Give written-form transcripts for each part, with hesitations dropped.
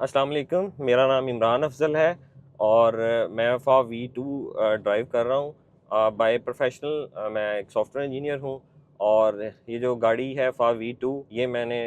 अस्सलाम वालेकुम, मेरा नाम इमरान अफ़ज़ल है और मैं वी2 ड्राइव कर रहा हूँ। बाय प्रोफेशनल मैं एक सॉफ्टवेयर इंजीनियर हूँ और ये जो गाड़ी है वी2 ये मैंने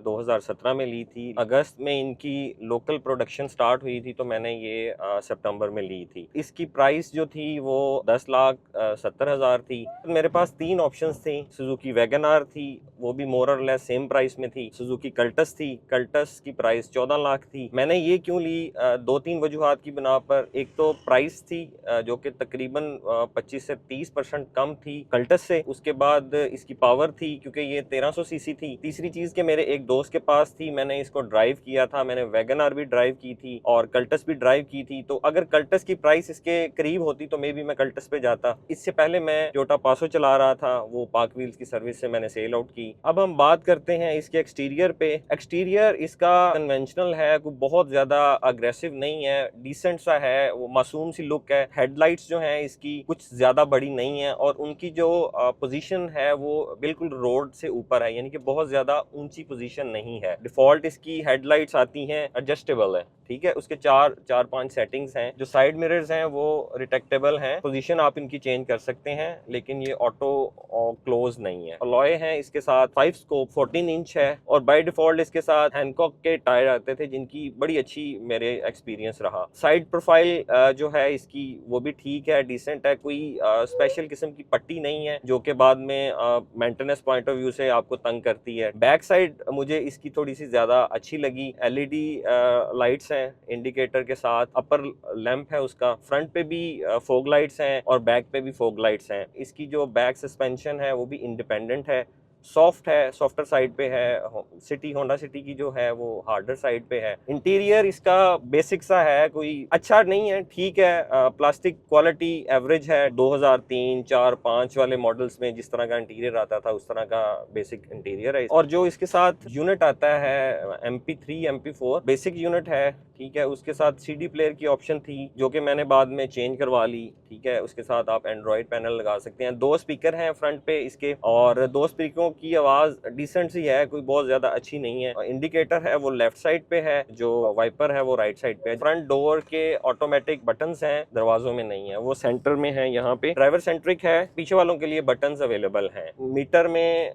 2017 में ली थी। अगस्त में इनकी लोकल प्रोडक्शन स्टार्ट हुई थी तो मैंने ये सितंबर में ली थी। इसकी प्राइस जो थी वो 10,70,000 थी। मेरे पास 3 ऑप्शंस थी। सुजुकी वैगन आर थी, वो भी मोर और लेस सेम प्राइस में थी। सुजुकी कल्टस थी, कल्टस की प्राइस 14 लाख थी। मैंने ये क्यों ली? 2-3 वजूहात की बिना पर। एक तो प्राइस थी जो कि तकरीबन 25 से 30% कम थी कल्टस से। उसके बाद इसकी पावर थी क्योंकि ये 1300 सीसी थी। तीसरी चीज के मेरे एक दोस्त के पास थी, मैंने इसको ड्राइव किया था। मैंने वैगन आर भी ड्राइव की थी और कल्टस भी ड्राइव की थी। तो अगर कल्टस की प्राइस इसके करीब होती तो मे बी मैं कल्टस पे जाता। इससे पहले मैं टोयोटा पासो चला रहा था, वो पार्क व्हील्स की सर्विस से मैंने सेल आउट की। अब हम बात करते हैं इसके एक्सटीरियर पे। एक्सटीरियर इसका कन्वेंशनल है, कोई बहुत ज्यादा अग्रेसिव नहीं है, डिसेंट सा है, वो मासूम सी लुक है। हेडलाइट्स जो हैं इसकी कुछ ज्यादा बड़ी नहीं है और उनकी जो पोजीशन है वो बिल्कुल रोड से ऊपर है, यानी कि बहुत ज्यादा ऊंची पोजीशन नहीं है। डिफॉल्ट इसकी हेडलाइट्स आती हैं, एडजस्टेबल है, ठीक है। उसके चार पांच सेटिंग्स हैं। जो साइड मिरर्स हैं वो रिटेक्टेबल हैं, पोजीशन आप इनकी चेंज कर सकते हैं, लेकिन ये ऑटो क्लोज नहीं है। अलॉय है इसके साथ, 5 स्कोप 14 इंच है और बाय डिफॉल्ट इसके साथ हैंकॉक के टायर आते थे जिनकी बड़ी अच्छी मेरे एक्सपीरियंस रहा। साइड प्रोफाइल जो है इसकी वो भी ठीक है, डिसेंट है, कोई स्पेशल किस्म की पट्टी नहीं है जो कि बाद में मेंटेनेंस पॉइंट ऑफ व्यू से आपको तंग करती है। बैक साइड मुझे इसकी थोड़ी सी ज्यादा अच्छी लगी। एलईडी लाइट्स हैं इंडिकेटर के साथ, अपर लैंप है उसका, फ्रंट पे भी फोग लाइट्स हैं और बैक पे भी फोग लाइट्स हैं। इसकी जो बैक सस्पेंशन है वो भी इंडिपेंडेंट है, सॉफ्ट है, सॉफ्टर साइड पे है। सिटी होंडा सिटी की जो है वो हार्डर साइड पे है। इंटीरियर इसका बेसिक सा है, कोई अच्छा नहीं है, ठीक है। प्लास्टिक क्वालिटी एवरेज है। 2003, 4, 5 वाले मॉडल्स में जिस तरह का इंटीरियर आता था उस तरह का बेसिक इंटीरियर है। और जो इसके साथ यूनिट आता है MP3 MP4 बेसिक यूनिट है, ठीक है। उसके साथ CD प्लेयर की ऑप्शन थी जो कि मैंने बाद में चेंज करवा ली, ठीक है। उसके साथ आप एंड्रॉइड पैनल लगा सकते हैं। 2 स्पीकर हैं फ्रंट पे इसके और 2 स्पीकरों की आवाज डिसेंट सी है, कोई बहुत ज्यादा अच्छी नहीं है। इंडिकेटर है वो लेफ्ट साइड पे है, जो वाइपर है वो राइट साइड पे है। फ्रंट डोर के ऑटोमेटिक बटन्स हैं, दरवाजों में नहीं है, वो सेंटर में है। यहाँ पे ड्राइवर सेंट्रिक है, पीछे वालों के लिए बटन्स अवेलेबल हैं। मीटर में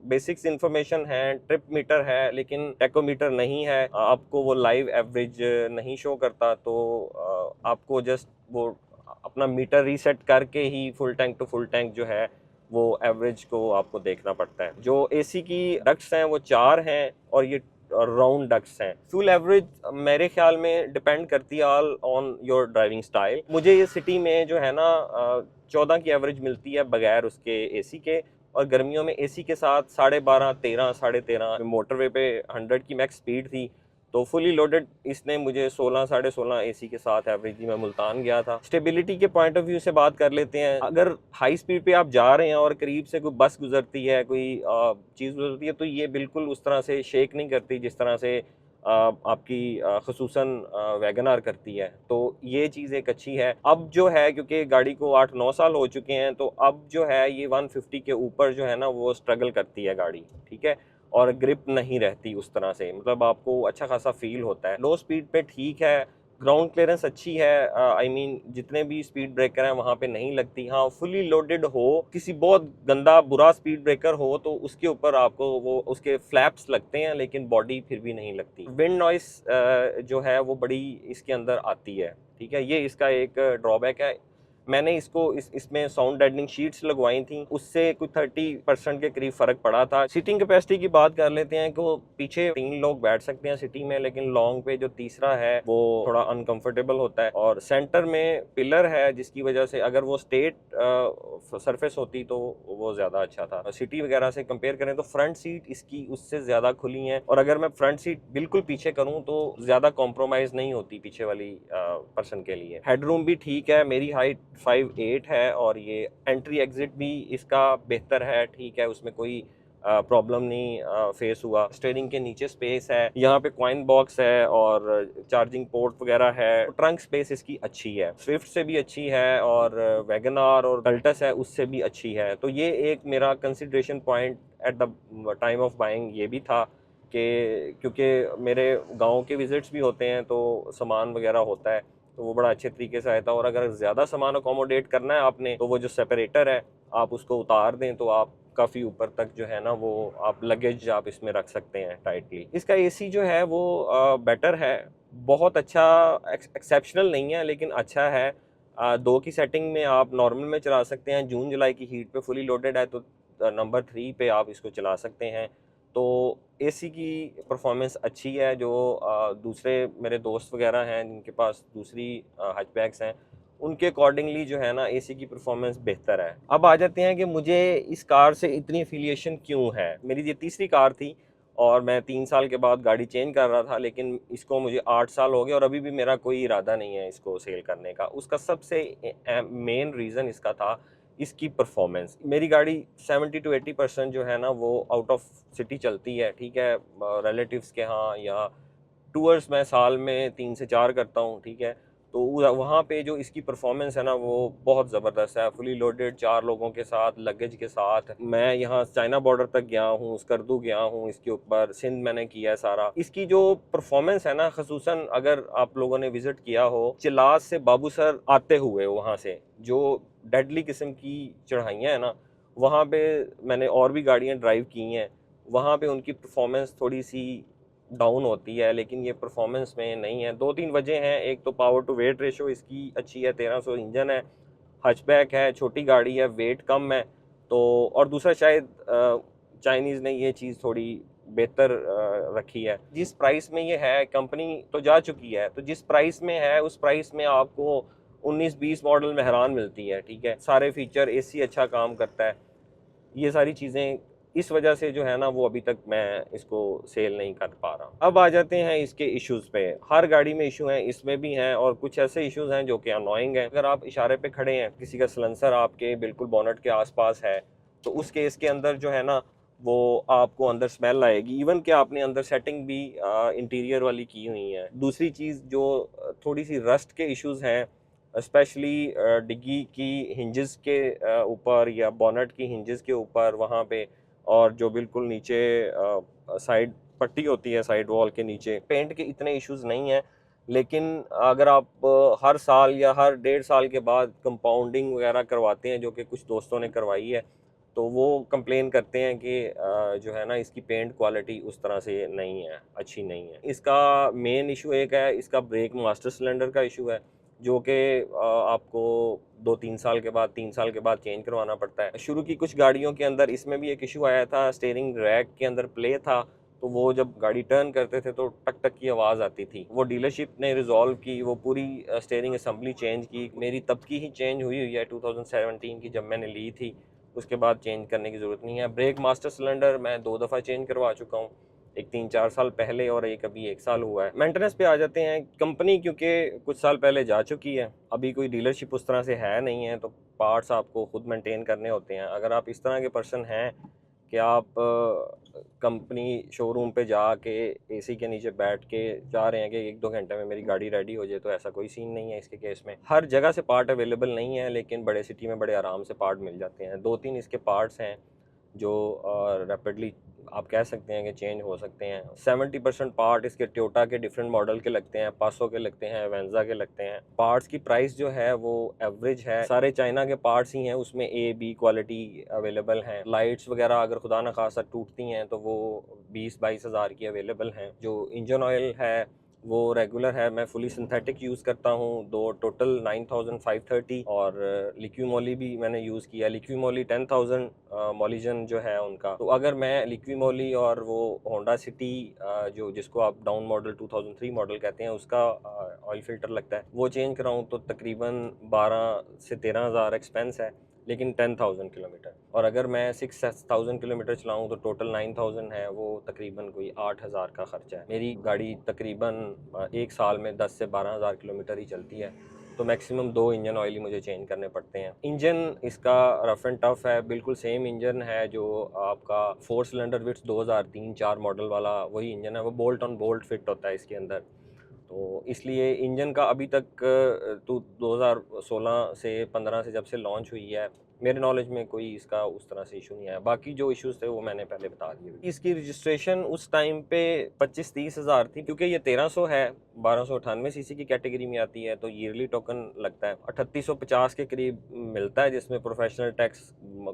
बेसिक्स इंफॉर्मेशन है, ट्रिप मीटर है लेकिन टेकोमीटर नहीं है। आपको वो लाइव एवरेज नहीं शो करता, तो आपको जस्ट वो अपना मीटर रीसेट करके ही full tank to full tank जो है वो एवरेज को आपको देखना पड़ता है। जो एसी की डक्ट्स हैं वो 4 हैं और ये राउंड डक्ट्स हैं। फ्यूल एवरेज मेरे ख्याल में डिपेंड करती है all on your driving style. मुझे ये सिटी में जो है ना 14 की एवरेज मिलती है बगैर उसके एसी के, और गर्मियों में एसी के साथ 12.5, 13, 13.5। मोटरवे पे 100 की मैक्स स्पीड थी तो फुली लोडेड इसने मुझे 16, 16.5 एसी के साथ एवरेज दी। मैं मुल्तान गया था। स्टेबिलिटी के पॉइंट ऑफ व्यू से बात कर लेते हैं। अगर हाई स्पीड पे आप जा रहे हैं और करीब से कोई बस गुजरती है, कोई चीज़ गुजरती है, तो ये बिल्कुल उस तरह से शेक नहीं करती जिस तरह से आपकी खसूसन वैगन आर करती है। तो ये चीज़ एक अच्छी है। अब जो है क्योंकि गाड़ी को 8-9 साल हो चुके हैं तो अब जो है ये 150 के ऊपर जो है ना वो स्ट्रगल करती है गाड़ी, ठीक है। और ग्रिप नहीं रहती उस तरह से, मतलब आपको अच्छा खासा फील होता है। लो स्पीड पे ठीक है, ग्राउंड क्लियरेंस अच्छी है, आई मीन जितने भी स्पीड ब्रेकर हैं वहाँ पे नहीं लगती। हाँ, फुली लोडेड हो, किसी बहुत गंदा बुरा स्पीड ब्रेकर हो तो उसके ऊपर आपको वो उसके फ्लैप्स लगते हैं लेकिन बॉडी फिर भी नहीं लगती। विंड नॉइस जो है वो बड़ी इसके अंदर आती है, ठीक है, ये इसका एक ड्रॉबैक है। मैंने इसमें साउंड डेडनिंग शीट्स लगवाई थी, उससे कुछ 30% के करीब फर्क पड़ा था। सीटिंग कैपेसिटी की बात कर लेते हैं कि पीछे 3 लोग बैठ सकते हैं सिटी में, लेकिन लॉन्ग पे जो तीसरा है वो थोड़ा अनकंफर्टेबल होता है। और सेंटर में पिलर है जिसकी वजह से अगर वो स्टेट सरफेस होती तो वो ज्यादा अच्छा था। सिटी वगैरह से कंपेयर करें तो फ्रंट सीट इसकी उससे ज्यादा खुली है, और अगर मैं फ्रंट सीट बिल्कुल पीछे करूं तो ज्यादा कॉम्प्रोमाइज नहीं होती पीछे वाली पर्सन के लिए। हेडरूम भी ठीक है, मेरी हाइट 5'8" है और ये एंट्री एग्जिट भी इसका बेहतर है, ठीक है, उसमें कोई प्रॉब्लम नहीं फेस हुआ। स्टीयरिंग के नीचे स्पेस है, यहाँ पे कॉइन बॉक्स है और चार्जिंग पोर्ट वगैरह है। ट्रंक स्पेस इसकी अच्छी है, स्विफ्ट से भी अच्छी है और वैगन आर और कल्टस है उससे भी अच्छी है। तो ये एक मेरा consideration point at the time of buying ये भी था कि क्योंकि मेरे गांव के विज़िट्स भी होते हैं तो सामान वगैरह होता है, तो वो बड़ा अच्छे तरीके से आता है। और अगर ज़्यादा सामान अकोमोडेट करना है आपने, तो वो जो सेपरेटर है आप उसको उतार दें तो आप काफ़ी ऊपर तक जो है ना वो आप लगेज आप इसमें रख सकते हैं टाइटली। इसका एसी जो है वो बेटर है, बहुत अच्छा एक्सेप्शनल नहीं है लेकिन अच्छा है। 2 की सेटिंग में आप नॉर्मल में चला सकते हैं, जून जुलाई की हीट पे फुली लोडेड है तो नंबर 3 पे आप इसको चला सकते हैं। तो एसी की परफॉर्मेंस अच्छी है। जो दूसरे मेरे दोस्त वगैरह हैं जिनके पास दूसरी हैचबैक्स हैं, उनके अकॉर्डिंगली जो है ना एसी की परफॉर्मेंस बेहतर है। अब आ जाते हैं कि मुझे इस कार से इतनी एफिलिएशन क्यों है। मेरी ये तीसरी कार थी और मैं 3 साल के बाद गाड़ी चेंज कर रहा था, लेकिन इसको मुझे 8 साल हो गए और अभी भी मेरा कोई इरादा नहीं है इसको सेल करने का। उसका सबसे मेन रीज़न इसका था इसकी परफॉर्मेंस। मेरी गाड़ी 70 to 80% जो है ना वो आउट ऑफ सिटी चलती है, ठीक है, रिलेटिव्स के यहाँ, या टूर्स मैं साल में 3 से 4 करता हूँ, ठीक है। तो वहाँ पे जो इसकी परफॉर्मेंस है ना वो बहुत ज़बरदस्त है। फुली लोडेड 4 लोगों के साथ, लगेज के साथ। मैं यहाँ चाइना बॉर्डर तक गया हूँ, स्कर्दू गया हूँ, इसके ऊपर सिंध मैंने किया है सारा। इसकी जो परफॉर्मेंस है ना, खसूसन अगर आप लोगों ने विजिट किया हो चिलास से बाबूसर आते हुए, वहाँ से जो डेडली किस्म की चढ़ाइयाँ हैं ना, वहाँ पे मैंने और भी गाड़ियाँ ड्राइव की हैं, वहाँ पे उनकी परफॉर्मेंस थोड़ी सी डाउन होती है, लेकिन ये परफॉर्मेंस में नहीं है। 2-3 वजह हैं। एक तो पावर टू वेट रेशो इसकी अच्छी है, 1300 इंजन है, हचबैक है, छोटी गाड़ी है, वेट कम है। तो और दूसरा शायद चाइनीज़ ने ये चीज़ थोड़ी बेहतर रखी है। जिस प्राइस में ये है, कंपनी तो जा चुकी है, तो जिस प्राइस में है उस प्राइस में आपको 19-20 मॉडल में हैरान मिलती है, ठीक है। सारे फीचर, एसी अच्छा काम करता है, ये सारी चीज़ें, इस वजह से जो है ना वो अभी तक मैं इसको सेल नहीं कर पा रहा। अब आ जाते हैं इसके इश्यूज़ पे। हर गाड़ी में इशू हैं, इसमें भी हैं, और कुछ ऐसे इश्यूज़ हैं जो कि अननोइंग हैं। अगर आप इशारे पे खड़े हैं, किसी का सिलेंसर आपके बिल्कुल बोनट के आसपास है, तो उस केस के अंदर जो है ना वो आपको अंदर स्मेल आएगी, इवन कि आपने अंदर सेटिंग भी इंटीरियर वाली की हुई है। दूसरी चीज़ जो थोड़ी सी रस्ट के इश्यूज़ हैं, स्पेशली डिग्गी की हिंजेस के ऊपर या बोनट की हिंजेस के ऊपर, वहाँ पे, और जो बिल्कुल नीचे साइड पट्टी होती है साइड वॉल के नीचे, पेंट के इतने इश्यूज नहीं हैं। लेकिन अगर आप हर साल या हर 1.5 साल के बाद कंपाउंडिंग वगैरह करवाते हैं, जो कि कुछ दोस्तों ने करवाई है, तो वो कंप्लेन करते हैं कि जो है ना इसकी पेंट क्वालिटी उस तरह से नहीं है, अच्छी नहीं है। इसका मेन इशू एक है, इसका ब्रेक मास्टर सिलेंडर का इशू है, जो कि आपको 2-3 साल के बाद, 3 साल के बाद चेंज करवाना पड़ता है। शुरू की कुछ गाड़ियों के अंदर इसमें भी एक इशू आया था, स्टीयरिंग रैक के अंदर प्ले था, तो वो जब गाड़ी टर्न करते थे तो टक टक की आवाज़ आती थी। वो डीलरशिप ने रिजॉल्व की, वो पूरी स्टीयरिंग असम्बली चेंज की। मेरी तब की ही चेंज हुई हुई है 2017 की, जब मैंने ली थी। उसके बाद चेंज करने की ज़रूरत नहीं है। ब्रेक मास्टर सिलेंडर मैं 2 दफ़ा चेंज करवा चुका हूँ, एक 3-4 साल पहले और एक अभी 1 साल हुआ है। मेंटेनेंस पे आ जाते हैं। कंपनी क्योंकि कुछ साल पहले जा चुकी है, अभी कोई डीलरशिप उस तरह से है नहीं है, तो पार्ट्स आपको खुद मेंटेन करने होते हैं। अगर आप इस तरह के पर्सन हैं कि आप कंपनी शोरूम पे जाके एसी के नीचे बैठ के चाह रहे हैं कि 1-2 घंटे में मेरी गाड़ी रेडी हो जाए, तो ऐसा कोई सीन नहीं है इसके केस में। हर जगह से पार्ट अवेलेबल नहीं है, लेकिन बड़े सिटी में बड़े आराम से पार्ट मिल जाते हैं। 2-3 इसके पार्ट्स हैं जो रैपिडली आप कह सकते हैं कि चेंज हो सकते हैं। 70% पार्ट इसके टोयोटा के डिफरेंट मॉडल के लगते हैं, पासो के लगते हैं, वेंजा के लगते हैं। पार्ट्स की प्राइस जो है वो एवरेज है, सारे चाइना के पार्ट्स ही हैं, उसमें A-B क्वालिटी अवेलेबल हैं। लाइट्स वगैरह अगर खुदा न खासा टूटती हैं तो वो 20-22 हज़ार की अवेलेबल हैं। जो इंजन ऑयल है वो रेगुलर है, मैं फुली सिंथेटिक यूज़ करता हूँ। दो टोटल 9530, और लिक्विमोली भी मैंने यूज़ किया। लिक्विमोली 10,000 मॉलिजन जो है उनका। तो अगर मैं लिक्विमोली और वो होंडा सिटी जो जिसको आप डाउन मॉडल 2003 मॉडल कहते हैं, उसका ऑयल फिल्टर लगता है, वो चेंज कराऊँ तो तकरीबन 12 से 13 हज़ार एक्सपेंस है, लेकिन 10,000 किलोमीटर। और अगर मैं 6,000 किलोमीटर चलाऊँ तो टोटल 9,000 है, वो तकरीबन कोई 8,000 का खर्चा है। मेरी गाड़ी तकरीबन 1 साल में 10 से 12 हज़ार किलोमीटर ही चलती है, तो मैक्सिमम 2 इंजन ऑयल ही मुझे चेंज करने पड़ते हैं। इंजन इसका रफ एंड टफ है, बिल्कुल सेम इंजन है जो आपका 4 सिलेंडर विट्स 2003-4 मॉडल वाला वही इंजन है। वो बोल्ट ऑन बोल्ट फिट होता है इसके अंदर, तो इसलिए इंजन का अभी तक तो 2016 से 15 से जब से लॉन्च हुई है, मेरे नॉलेज में कोई इसका उस तरह से इशू नहीं आया। बाकी जो इश्यूज थे वो मैंने पहले बता दिए। इसकी रजिस्ट्रेशन उस टाइम पे 25-30 हज़ार थी, क्योंकि ये 1300 है, 1298 सीसी की कैटेगरी में आती है, तो ईयरली टोकन लगता है 3850 के करीब मिलता है, जिसमें प्रोफेशनल टैक्स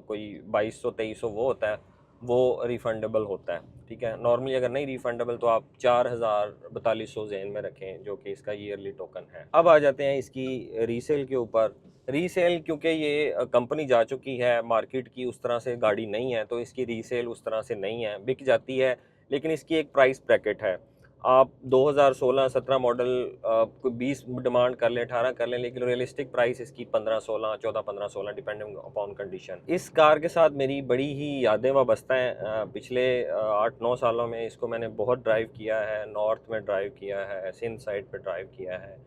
कोई 2200-2300 वो होता है, वो रिफंडेबल होता है। ठीक है, नॉर्मली अगर नहीं रिफंडेबल तो आप 4000-4200 जेन में रखें, जो कि इसका ईयरली टोकन है। अब आ जाते हैं इसकी रीसेल के ऊपर। रीसेल, क्योंकि ये कंपनी जा चुकी है, मार्केट की उस तरह से गाड़ी नहीं है, तो इसकी रीसेल उस तरह से नहीं है, बिक जाती है, लेकिन इसकी एक प्राइस ब्रैकेट है। आप 2016-17 मॉडल कोई 20 डिमांड कर लें, 18 कर लें, लेकिन रियलिस्टिक प्राइस इसकी 15-16, 14-15-16 डिपेंडिंग अपॉन कंडीशन। इस कार के साथ मेरी बड़ी ही यादें वाबस्ता हैं। पिछले 8-9 सालों में इसको मैंने बहुत ड्राइव किया है, नॉर्थ में ड्राइव किया है, सिंध साइड पे ड्राइव किया है,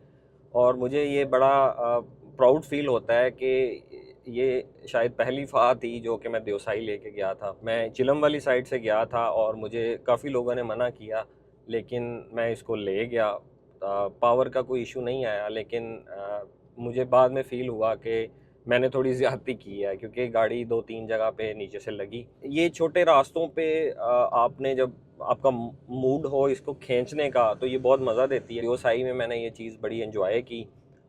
और मुझे ये बड़ा प्राउड फील होता है कि ये शायद पहली फ़ा थी जो कि मैं देवसाई लेके गया था। मैं चिलम वाली साइड से गया था और मुझे काफ़ी लोगों ने मना किया, लेकिन मैं इसको ले गया। पावर का कोई इशू नहीं आया, लेकिन मुझे बाद में फ़ील हुआ कि मैंने थोड़ी ज़्यादती की है, क्योंकि गाड़ी 2-3 जगह पे नीचे से लगी। ये छोटे रास्तों पे आपने जब आपका मूड हो इसको खींचने का, तो ये बहुत मज़ा देती है। देवसाई में मैंने ये चीज़ बड़ी एंजॉय की।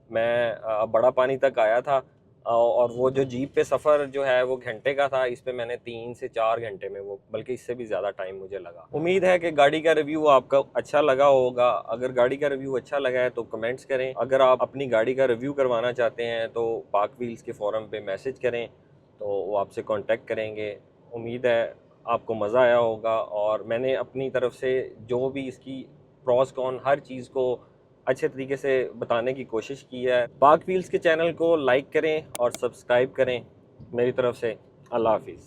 मैं बड़ा पानी तक आया था, और वो जो जीप पे सफ़र जो है वो घंटे का था, इस पे मैंने 3 से 4 घंटे में, वो बल्कि इससे भी ज़्यादा टाइम मुझे लगा। उम्मीद है कि गाड़ी का रिव्यू आपका अच्छा लगा होगा। अगर गाड़ी का रिव्यू अच्छा लगा है तो कमेंट्स करें। अगर आप अपनी गाड़ी का रिव्यू करवाना चाहते हैं तो पाक व्हील्स के फोरम पे मैसेज करें, तो वो आपसे कांटेक्ट करेंगे। उम्मीद है आपको मज़ा आया होगा, और मैंने अपनी तरफ से जो भी इसकी प्रॉस कॉन हर चीज़ को अच्छे तरीके से बताने की कोशिश की है। पाक व्हील्स के चैनल को लाइक करें और सब्सक्राइब करें। मेरी तरफ से अल्लाह हाफिज़।